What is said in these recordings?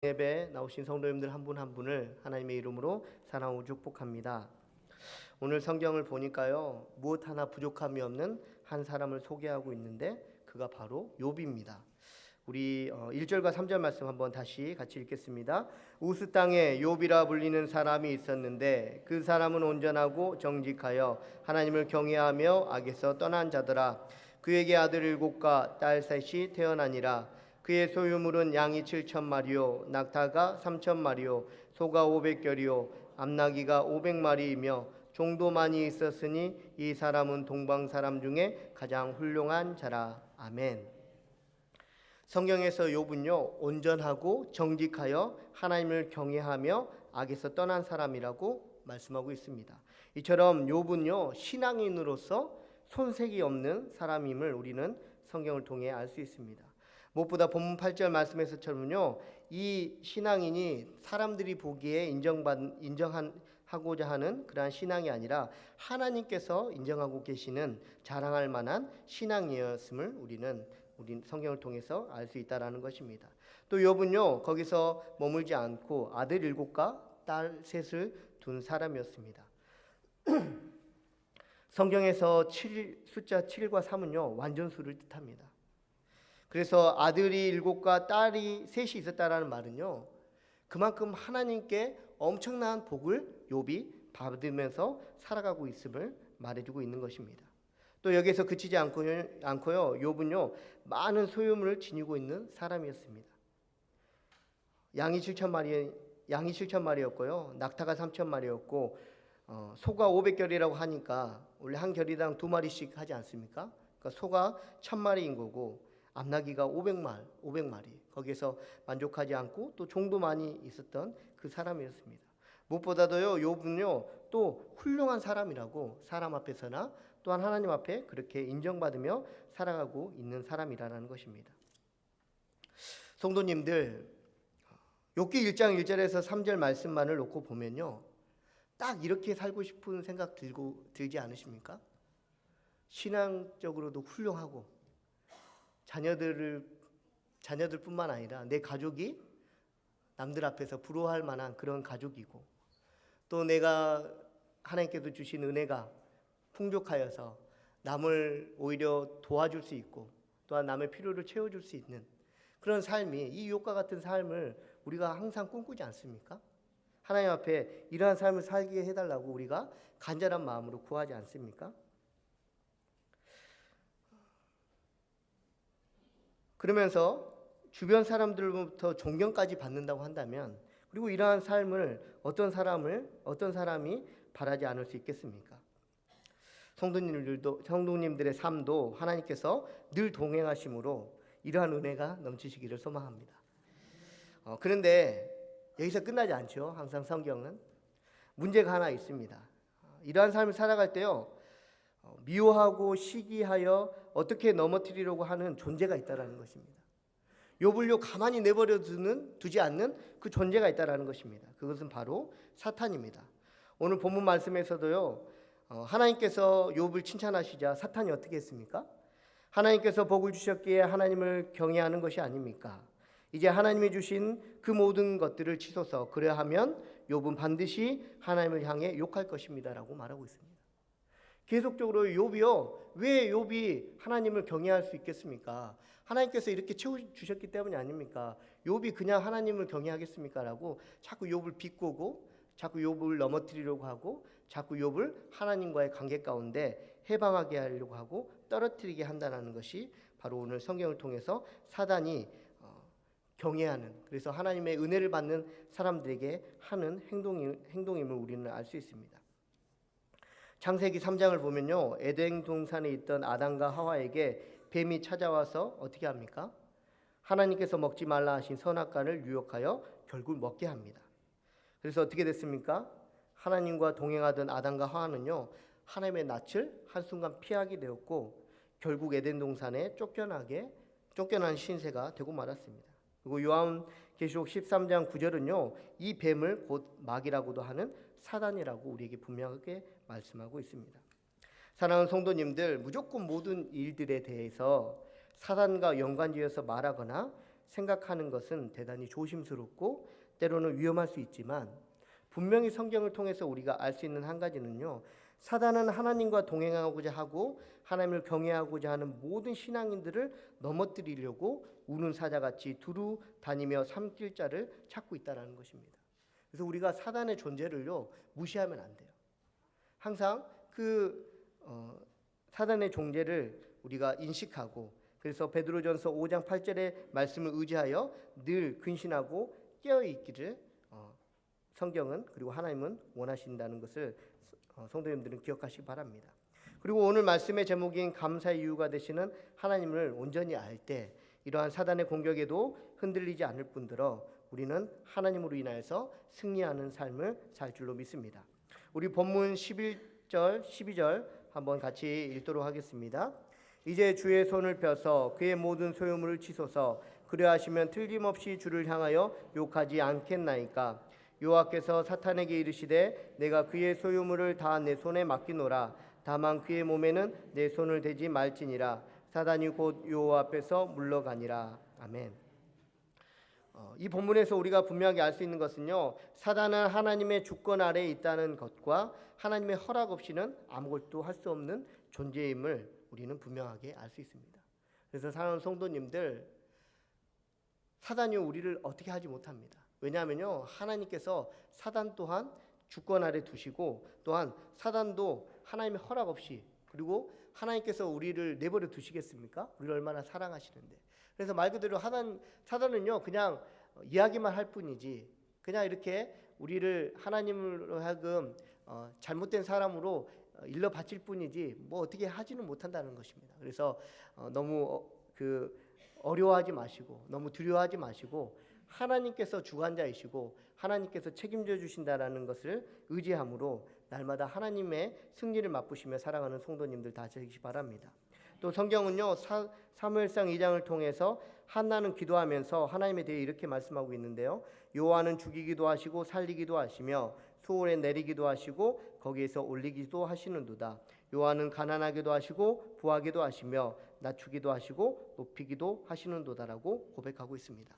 예배 나오신 성도님들 한 분 한 분을 하나님의 이름으로 사랑하고 축복합니다. 오늘 성경을 보니까요, 무엇 하나 부족함이 없는 한 사람을 소개하고 있는데 그가 바로 욥입니다. 우리 1절과 3절 말씀 한번 다시 같이 읽겠습니다. 우스 땅에 욥이라 불리는 사람이 있었는데 그 사람은 온전하고 정직하여 하나님을 경외하며 악에서 떠난 자더라. 그에게 아들 7과 딸 셋이 태어나니라. 그의 소유물은 양이 7,000마리요 낙타가 3,000마리요 소가 500결이요 암나귀가 500마리이며 종도 많이 있었으니 이 사람은 동방 사람 중에 가장 훌륭한 자라. 아멘. 성경에서 욥은요, 온전하고 정직하여 하나님을 경외하며 악에서 떠난 사람이라고 말씀하고 있습니다. 이처럼 욥은요, 신앙인으로서 손색이 없는 사람임을 우리는 성경을 통해 알 수 있습니다. 무엇보다 본문 8절 말씀에서처럼요, 이 신앙인이 사람들이 보기에 인정하고자 하는 그러한 신앙이 아니라 하나님께서 인정하고 계시는 자랑할 만한 신앙이었음을 우리 성경을 통해서 알 수 있다라는 것입니다. 또 욥은요, 거기서 머물지 않고 아들 7과 딸 3을 둔 사람이었습니다. 성경에서 숫자 7과 3은요, 완전수를 뜻합니다. 그래서 아들이 7과 딸이 3이 있었다라는 말은요, 그만큼 하나님께 엄청난 복을 욥이 받으면서 살아가고 있음을 말해주고 있는 것입니다. 또 여기서 그치지 않고요, 욥은요, 많은 소유물을 지니고 있는 사람이었습니다. 양이 7,000마리였고요, 낙타가 3,000마리였고, 소가 500결이라고 하니까 원래 한 결이당 2마리씩 하지 않습니까? 그러니까 소가 1,000마리인 거고 암나귀가 500마리. 거기에서 만족하지 않고 또 종도 많이 있었던 그 사람이었습니다. 무엇보다도요, 욥은요, 또 훌륭한 사람이라고 사람 앞에서나 또한 하나님 앞에 그렇게 인정받으며 살아가고 있는 사람이라는 것입니다. 성도님들, 욥기 1장 1절에서 3절 말씀만을 놓고 보면요, 딱 이렇게 살고 싶은 생각 들지 않으십니까? 신앙적으로도 훌륭하고 자녀들뿐만 아니라 내 가족이 남들 앞에서 부러워할 만한 그런 가족이고, 또 내가 하나님께서 주신 은혜가 풍족하여서 남을 오히려 도와줄 수 있고 또한 남의 필요를 채워줄 수 있는 그런 삶이, 이 욥과 같은 삶을 우리가 항상 꿈꾸지 않습니까? 하나님 앞에 이러한 삶을 살게 해달라고 우리가 간절한 마음으로 구하지 않습니까? 그러면서 주변 사람들로부터 존경까지 받는다고 한다면, 그리고 이러한 삶을 어떤 사람이 바라지 않을 수 있겠습니까? 성도님들의 삶도 하나님께서 늘 동행하심으로 이러한 은혜가 넘치시기를 소망합니다. 그런데 여기서 끝나지 않죠. 항상 성경은 문제가 하나 있습니다. 이러한 삶을 살아갈 때요, 미워하고 시기하여 어떻게 넘어뜨리려고 하는 존재가 있다라는 것입니다. 욥을요, 가만히 내버려 두지 않는 그 존재가 있다라는 것입니다. 그것은 바로 사탄입니다. 오늘 본문 말씀에서도요, 하나님께서 욥을 칭찬하시자 사탄이 어떻게 했습니까? 하나님께서 복을 주셨기에 하나님을 경외하는 것이 아닙니까? 이제 하나님이 주신 그 모든 것들을 치소서, 그래야하면 욥은 반드시 하나님을 향해 욕할 것입니다라고 말하고 있습니다. 계속적으로 욥이요, 왜 욥이 하나님을 경외할 수 있겠습니까? 하나님께서 이렇게 채워주셨기 때문이 아닙니까? 욥이 그냥 하나님을 경외하겠습니까? 라고 자꾸 욥을 비꼬고 자꾸 욥을 넘어뜨리려고 하고 자꾸 욥을 하나님과의 관계 가운데 해방하게 하려고 하고 떨어뜨리게 한다는 것이 바로 오늘 성경을 통해서 사단이 경외하는, 그래서 하나님의 은혜를 받는 사람들에게 하는 행동임을 우리는 알 수 있습니다. 창세기 3장을 보면요, 에덴 동산에 있던 아담과 하와에게 뱀이 찾아와서 어떻게 합니까? 하나님께서 먹지 말라 하신 선악과를 유혹하여 결국 먹게 합니다. 그래서 어떻게 됐습니까? 하나님과 동행하던 아담과 하와는요, 하나님의 낯을 한순간 피하게 되었고 결국 에덴 동산에 쫓겨난 신세가 되고 말았습니다. 그리고 요한계시록 13장 9절은요, 이 뱀을 곧 마귀라고도 하는 사단이라고 우리에게 분명하게 말씀하고 있습니다. 사랑하는 성도님들, 무조건 모든 일들에 대해서 사단과 연관지어서 말하거나 생각하는 것은 대단히 조심스럽고 때로는 위험할 수 있지만, 분명히 성경을 통해서 우리가 알 수 있는 한 가지는요, 사단은 하나님과 동행하고자 하고 하나님을 경외하고자 하는 모든 신앙인들을 넘어뜨리려고 우는 사자같이 두루 다니며 삼킬 자를 찾고 있다는 것입니다. 그래서 우리가 사단의 존재를요 무시하면 안 돼요. 항상 사단의 존재를 우리가 인식하고, 그래서 베드로전서 5장 8절의 말씀을 의지하여 늘 근신하고 깨어 있기를 성경은, 그리고 하나님은 원하신다는 것을 성도님들은 기억하시기 바랍니다. 그리고 오늘 말씀의 제목인 감사의 이유가 되시는 하나님을 온전히 알 때 이러한 사단의 공격에도 흔들리지 않을 뿐더러 우리는 하나님으로 인하여서 승리하는 삶을 살 줄로 믿습니다. 우리 본문 11절 12절 한번 같이 읽도록 하겠습니다. 이제 주의 손을 펴서 그의 모든 소유물을 치소서. 그리하시면 틀림없이 주를 향하여 욕하지 않겠나이까. 여호와께서 사탄에게 이르시되 내가 그의 소유물을 다 내 손에 맡기노라. 다만 그의 몸에는 내 손을 대지 말지니라. 사단이 곧 여호와 앞에서 물러가니라. 아멘. 이 본문에서 우리가 분명하게 알 수 있는 것은요, 사단은 하나님의 주권 아래에 있다는 것과 하나님의 허락 없이는 아무것도 할 수 없는 존재임을 우리는 분명하게 알 수 있습니다. 그래서 사랑하는 성도님들, 사단이 우리를 어떻게 하지 못합니다. 왜냐하면요, 하나님께서 사단 또한 주권 아래 두시고, 또한 사단도 하나님의 허락 없이, 그리고 하나님께서 우리를 내버려 두시겠습니까? 우리를 얼마나 사랑하시는데. 그래서 말 그대로 사단은요 그냥 이야기만 할 뿐이지, 그냥 이렇게 우리를 하나님으로 하여금 잘못된 사람으로 일러 바칠 뿐이지 뭐 어떻게 하지는 못한다는 것입니다. 그래서 너무 어려워하지 마시고, 너무 두려워하지 마시고, 하나님께서 주관자이시고 하나님께서 책임져 주신다라는 것을 의지함으로 날마다 하나님의 승리를 맛보시며 살아가는 성도님들 다 되시기 바랍니다. 또 성경은요, 사무엘상 2장을 통해서 한나는 기도하면서 하나님에 대해 이렇게 말씀하고 있는데요. 여호와는 죽이기도 하시고 살리기도 하시며 소홀에 내리기도 하시고 거기에서 올리기도 하시는도다. 여호와는 가난하게도 하시고 부하게도 하시며 낮추기도 하시고 높이기도 하시는도다라고 고백하고 있습니다.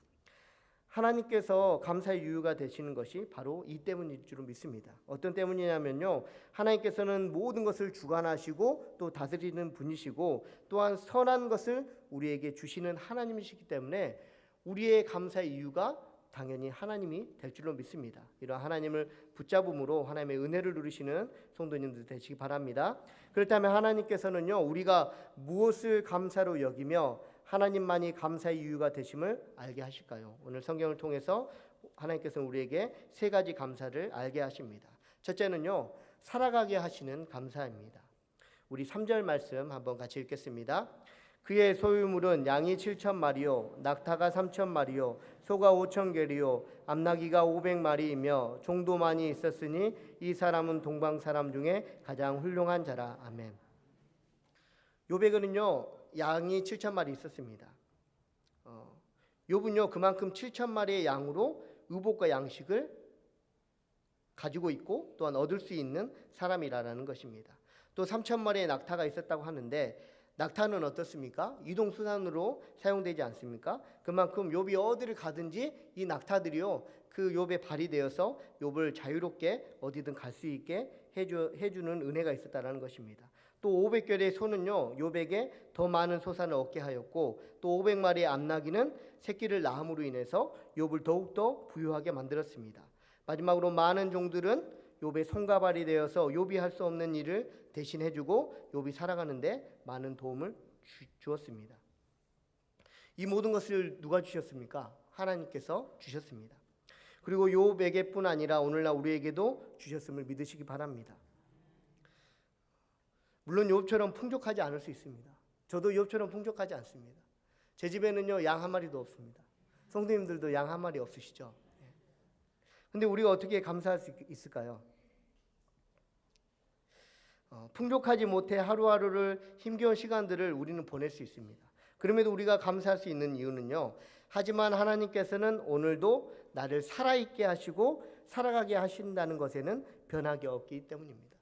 하나님께서 감사의 이유가 되시는 것이 바로 이 때문일 줄 믿습니다. 어떤 때문이냐면요, 하나님께서는 모든 것을 주관하시고 또 다스리는 분이시고, 또한 선한 것을 우리에게 주시는 하나님이시기 때문에 우리의 감사의 이유가 당연히 하나님이 될 줄로 믿습니다. 이런 하나님을 붙잡음으로 하나님의 은혜를 누리시는 성도님들 되시기 바랍니다. 그렇다면 하나님께서는요, 우리가 무엇을 감사로 여기며 하나님만이 감사의 이유가 되심을 알게 하실까요? 오늘 성경을 통해서 하나님께서는 우리에게 세 가지 감사를 알게 하십니다. 첫째는요, 살아가게 하시는 감사입니다. 우리 3절 말씀 한번 같이 읽겠습니다. 그의 소유물은 양이 7,000마리요 낙타가 3,000마리요 소가 5,000개리요 암나귀가 500마리이며 종도 많이 있었으니 이 사람은 동방 사람 중에 가장 훌륭한 자라. 아멘. 요백은요 양이 7,000마리 있었습니다. 욥은요 그만큼 7,000마리의 양으로 의복과 양식을 가지고 있고 또한 얻을 수 있는 사람이라는 것입니다. 또 3,000마리의 낙타가 있었다고 하는데, 낙타는 어떻습니까? 이동수단으로 사용되지 않습니까? 그만큼 욥이 어디를 가든지 이 낙타들이요 그 욥의 발이 되어서 욥을 자유롭게 어디든 갈 수 있게 해주는 은혜가 있었다는 것입니다. 또 500결의 소는요 욥에게 더 많은 소산을 얻게 하였고, 또 500마리의 암나귀는 새끼를 낳음으로 인해서 욥을 더욱더 부유하게 만들었습니다. 마지막으로 많은 종들은 욥의 손과 발이 되어서 욥이 할 수 없는 일을 대신해주고 욥이 살아가는데 많은 도움을 주었습니다. 이 모든 것을 누가 주셨습니까? 하나님께서 주셨습니다. 그리고 욥에게뿐 아니라 오늘날 우리에게도 주셨음을 믿으시기 바랍니다. 물론 욥처럼 풍족하지 않을 수 있습니다. 저도 욥처럼 풍족하지 않습니다. 제 집에는요 양 한 마리도 없습니다. 성도님들도 양 한 마리 없으시죠? 근데 우리가 어떻게 감사할 수 있을까요? 풍족하지 못해 하루하루를 힘겨운 시간들을 우리는 보낼 수 있습니다. 그럼에도 우리가 감사할 수 있는 이유는요, 하지만 하나님께서는 오늘도 나를 살아있게 하시고 살아가게 하신다는 것에는 변함이 없기 때문입니다.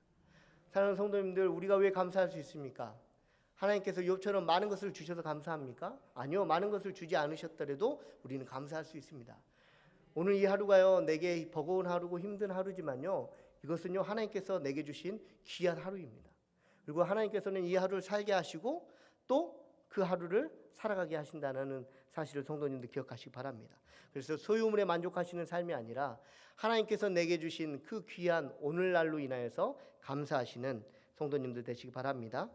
사랑하는 성도님들, 우리가 왜 감사할 수 있습니까? 하나님께서 욥처럼 많은 것을 주셔서 감사합니까? 아니요. 많은 것을 주지 않으셨더라도 우리는 감사할 수 있습니다. 오늘 이 하루가요, 내게 버거운 하루고 힘든 하루지만요, 이것은요, 하나님께서 내게 주신 귀한 하루입니다. 그리고 하나님께서는 이 하루를 살게 하시고 또 그 하루를 살아가게 하신다는 사실을 성도님들 기억하시기 바랍니다. 그래서 소유물에 만족하시는 삶이 아니라 하나님께서 내게 주신 그 귀한 오늘날로 인하여서 감사하시는 성도님들 되시기 바랍니다.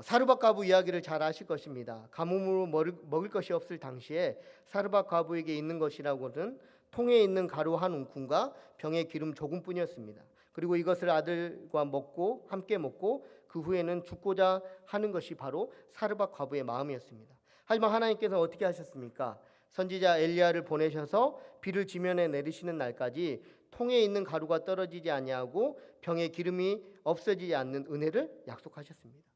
사르밧 과부 이야기를 잘 아실 것입니다. 가뭄으로 먹을 것이 없을 당시에 사르밧 과부에게 있는 것이라고는 통에 있는 가루 한 움큼과 병에 기름 조금뿐이었습니다. 그리고 이것을 아들과 함께 먹고 그 후에는 죽고자 하는 것이 바로 사르밧 과부의 마음이었습니다. 하지만 하나님께서 어떻게 하셨습니까? 선지자 엘리야를 보내셔서 비를 지면에 내리시는 날까지 통에 있는 가루가 떨어지지 아니하고 병에 기름이 없어지지 않는 은혜를 약속하셨습니다.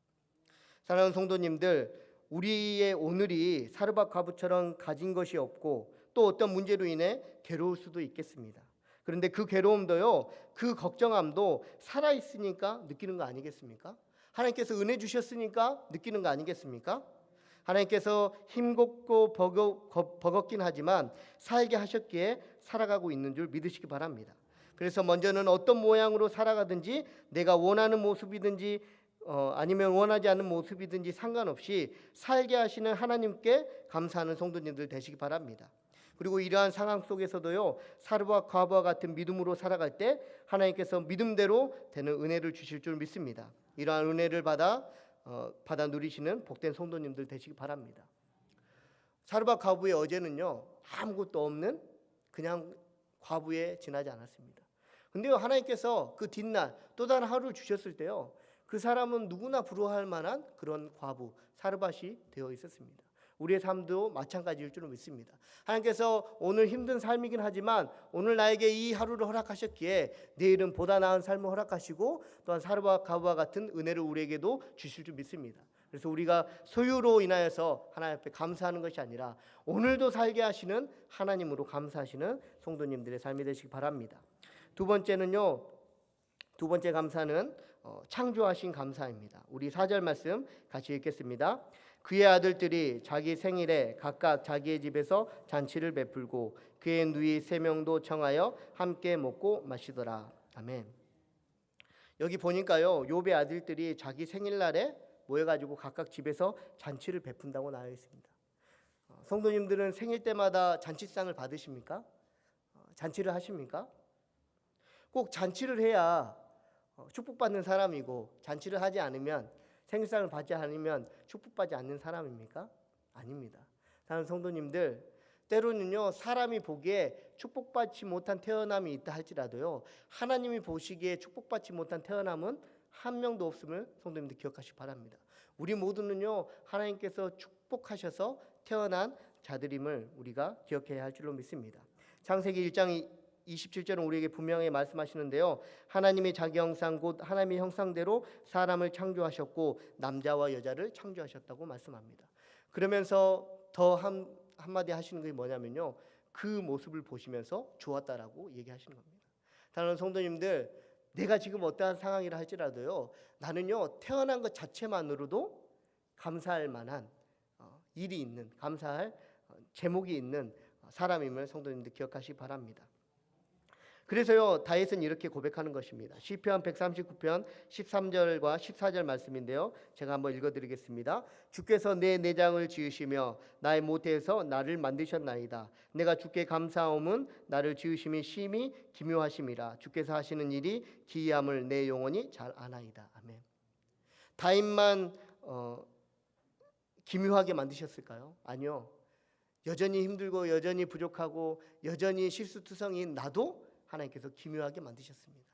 사랑하는 성도님들, 우리의 오늘이 사르밧 과부처럼 가진 것이 없고 또 어떤 문제로 인해 괴로울 수도 있겠습니다. 그런데 그 괴로움도요, 그 걱정함도 살아있으니까 느끼는 거 아니겠습니까? 하나님께서 은혜 주셨으니까 느끼는 거 아니겠습니까? 하나님께서 힘겹고 버겁긴 하지만 살게 하셨기에 살아가고 있는 줄 믿으시기 바랍니다. 그래서 먼저는 어떤 모양으로 살아가든지, 내가 원하는 모습이든지 아니면 원하지 않는 모습이든지 상관없이 살게 하시는 하나님께 감사하는 성도님들 되시기 바랍니다. 그리고 이러한 상황 속에서도요, 사르밧 과부와 같은 믿음으로 살아갈 때 하나님께서 믿음대로 되는 은혜를 주실 줄 믿습니다. 이러한 은혜를 받아 누리시는 복된 성도님들 되시기 바랍니다. 사르밧 과부의 어제는요, 아무것도 없는 그냥 과부에 지나지 않았습니다. 근데요, 하나님께서 그 뒷날 또 다른 하루를 주셨을 때요, 그 사람은 누구나 부러워할 만한 그런 과부 사르밧이 되어 있었습니다. 우리의 삶도 마찬가지일 줄은 믿습니다. 하나님께서 오늘 힘든 삶이긴 하지만 오늘 나에게 이 하루를 허락하셨기에 내일은 보다 나은 삶을 허락하시고 또한 사르밧 과부와 같은 은혜를 우리에게도 주실 줄 믿습니다. 그래서 우리가 소유로 인하여서 하나님 앞에 감사하는 것이 아니라 오늘도 살게 하시는 하나님으로 감사하시는 성도님들의 삶이 되시기 바랍니다. 두 번째 감사는 창조하신 감사입니다. 우리 4절 말씀 같이 읽겠습니다. 그의 아들들이 자기 생일에 각각 자기의 집에서 잔치를 베풀고 그의 누이 3명도 청하여 함께 먹고 마시더라. 아멘. 여기 보니까요, 욥의 아들들이 자기 생일날에 모여가지고 각각 집에서 잔치를 베푼다고 나와 있습니다. 성도님들은 생일 때마다 잔치상을 받으십니까? 잔치를 하십니까? 꼭 잔치를 해야 축복받는 사람이고, 잔치를 하지 않으면, 생일상을 받지 않으면 축복받지 않는 사람입니까? 아닙니다. 다른 성도님들, 때로는요, 사람이 보기에 축복받지 못한 태어남이 있다 할지라도요, 하나님이 보시기에 축복받지 못한 태어남은 한 명도 없음을 성도님들 기억하시기 바랍니다. 우리 모두는요, 하나님께서 축복하셔서 태어난 자들임을 우리가 기억해야 할 줄로 믿습니다. 창세기 1장 27절은 우리에게 분명히 말씀하시는데요, 하나님의 자기 형상 곧 하나님의 형상대로 사람을 창조하셨고 남자와 여자를 창조하셨다고 말씀합니다. 그러면서 더 한마디 하시는 게 뭐냐면요, 그 모습을 보시면서 좋았다라고 얘기하시는 겁니다. 사랑하는 성도님들, 내가 지금 어떠한 상황이라 할지라도요, 나는요, 태어난 것 자체만으로도 감사할 만한 일이 있는, 감사할 제목이 있는 사람임을 성도님들 기억하시기 바랍니다. 그래서요, 다윗은 이렇게 고백하는 것입니다. 시편 139편 13절과 14절 말씀인데요, 제가 한번 읽어드리겠습니다. 주께서 내 내장을 지으시며 나의 모태에서 나를 만드셨나이다. 내가 주께 감사함은 나를 지으심이 심히 기묘하심이라. 주께서 하시는 일이 기이함을 내 영혼이 잘 아나이다. 아멘. 다윗만 기묘하게 만드셨을까요? 아니요. 여전히 힘들고 여전히 부족하고 여전히 실수투성인 나도 하나님께서 기묘하게 만드셨습니다.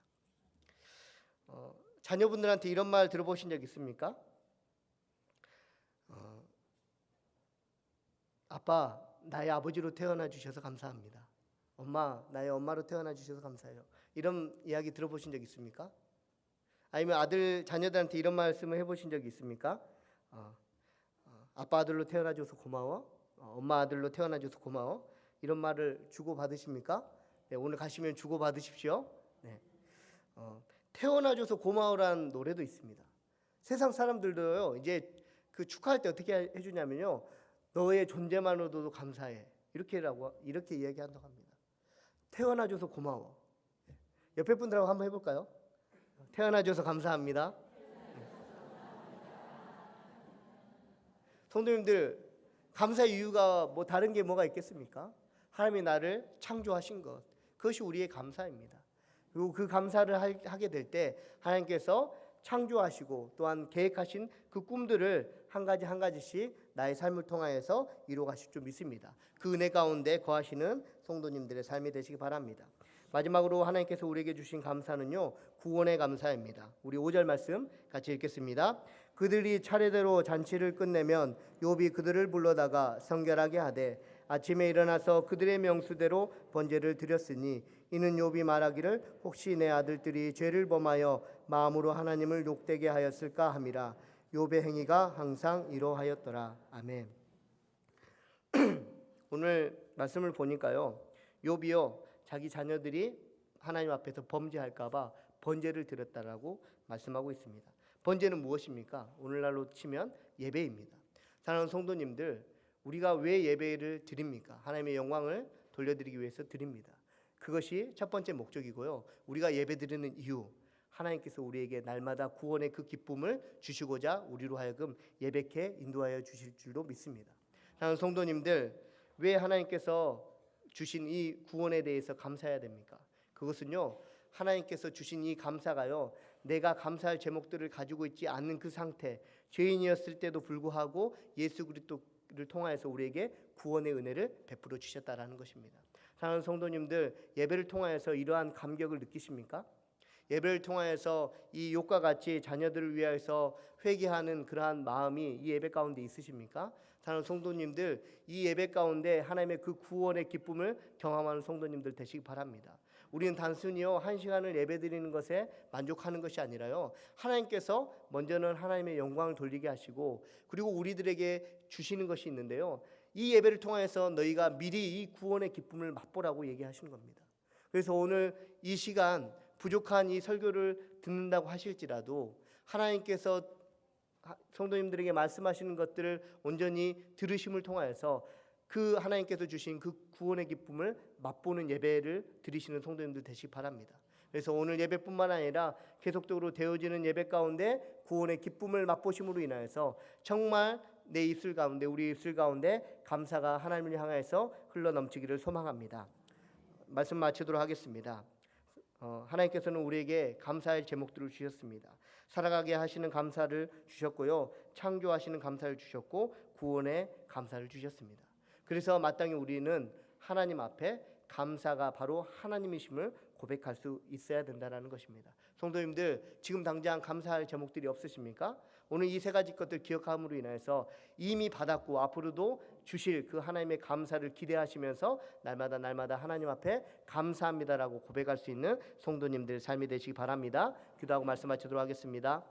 자녀분들한테 이런 말 들어보신 적 있습니까? 아빠, 나의 아버지로 태어나 주셔서 감사합니다. 엄마, 나의 엄마로 태어나 주셔서 감사해요. 이런 이야기 들어보신 적 있습니까? 아니면 자녀들한테 이런 말씀을 해보신 적이 있습니까? 아빠 아들로 태어나줘서 고마워. 엄마 아들로 태어나줘서 고마워. 이런 말을 주고 받으십니까? 네, 오늘 가시면 주고 받으십시오. 네. 태어나줘서 고마워라는 노래도 있습니다. 세상 사람들도요, 이제 그 축하할 때 어떻게 해주냐면요, 너의 존재만으로도 감사해. 이렇게 이야기한다고 합니다. 태어나줘서 고마워. 옆에 분들하고 한번 해볼까요? 태어나줘서 감사합니다. 성도님들, 감사의 이유가 뭐 다른 게 뭐가 있겠습니까? 하나님이 나를 창조하신 것, 그것이 우리의 감사입니다. 그리고 그 감사를 하게 될 때 하나님께서 창조하시고 또한 계획하신 그 꿈들을 한 가지 한 가지씩 나의 삶을 통하여서 이루어가실 줄 믿습니다. 그 은혜 가운데 거하시는 성도님들의 삶이 되시기 바랍니다. 마지막으로 하나님께서 우리에게 주신 감사는요, 구원의 감사입니다. 우리 5절 말씀 같이 읽겠습니다. 그들이 차례대로 잔치를 끝내면 욥이 그들을 불러다가 성결하게 하되 아침에 일어나서 그들의 명수대로 번제를 드렸으니 이는 욥이 말하기를 혹시 내 아들들이 죄를 범하여 마음으로 하나님을 욕되게 하였을까 함이라. 욥의 행위가 항상 이러하였더라. 아멘. 오늘 말씀을 보니까요, 욥이요 자기 자녀들이 하나님 앞에서 범죄할까 봐 번제를 드렸다라고 말씀하고 있습니다. 번제는 무엇입니까? 오늘날로 치면 예배입니다. 사랑하는 성도님들, 우리가 왜 예배를 드립니까? 하나님의 영광을 돌려드리기 위해서 드립니다. 그것이 첫 번째 목적이고요. 우리가 예배 드리는 이유, 하나님께서 우리에게 날마다 구원의 그 기쁨을 주시고자 우리로 하여금 예배케 인도하여 주실 줄로 믿습니다. 사랑하는 성도님들, 왜 하나님께서 주신 이 구원에 대해서 감사해야 됩니까? 그것은요, 하나님께서 주신 이 감사가요, 내가 감사할 제목들을 가지고 있지 않는 그 상태, 죄인이었을 때도 불구하고 예수 그리스도를 통하여서 우리에게 구원의 은혜를 베풀어 주셨다라는 것입니다. 사랑하는 성도님들, 예배를 통하여서 이러한 감격을 느끼십니까? 예배를 통하여서 이 욥과 같이 자녀들을 위하여서 회개하는 그러한 마음이 이 예배 가운데 있으십니까? 사랑하는 성도님들, 이 예배 가운데 하나님의 그 구원의 기쁨을 경험하는 성도님들 되시기 바랍니다. 우리는 단순히요 한 시간을 예배드리는 것에 만족하는 것이 아니라요, 하나님께서 먼저는 하나님의 영광을 돌리게 하시고 그리고 우리들에게 주시는 것이 있는데요, 이 예배를 통해서 너희가 미리 이 구원의 기쁨을 맛보라고 얘기하시는 겁니다. 그래서 오늘 이 시간 부족한 이 설교를 듣는다고 하실지라도 하나님께서 성도님들에게 말씀하시는 것들을 온전히 들으심을 통하여서 그 하나님께서 주신 그 구원의 기쁨을 맛보는 예배를 드리시는 성도님들 되시기 바랍니다. 그래서 오늘 예배뿐만 아니라 계속적으로 되어지는 예배 가운데 구원의 기쁨을 맛보심으로 인하여서 정말 내 입술 가운데, 우리 입술 가운데 감사가 하나님을 향해서 흘러넘치기를 소망합니다. 말씀 마치도록 하겠습니다. 하나님께서는 우리에게 감사할 제목들을 주셨습니다. 살아가게 하시는 감사를 주셨고요, 창조하시는 감사를 주셨고 구원의 감사를 주셨습니다. 그래서 마땅히 우리는 하나님 앞에 감사가 바로 하나님이심을 고백할 수 있어야 된다는 것입니다. 성도님들, 지금 당장 감사할 제목들이 없으십니까? 오늘 이 세 가지 것들 기억함으로 인해서 이미 받았고 앞으로도 주실 그 하나님의 감사를 기대하시면서 날마다 하나님 앞에 감사합니다라고 고백할 수 있는 성도님들 삶이 되시기 바랍니다. 기도하고 말씀 마치도록 하겠습니다.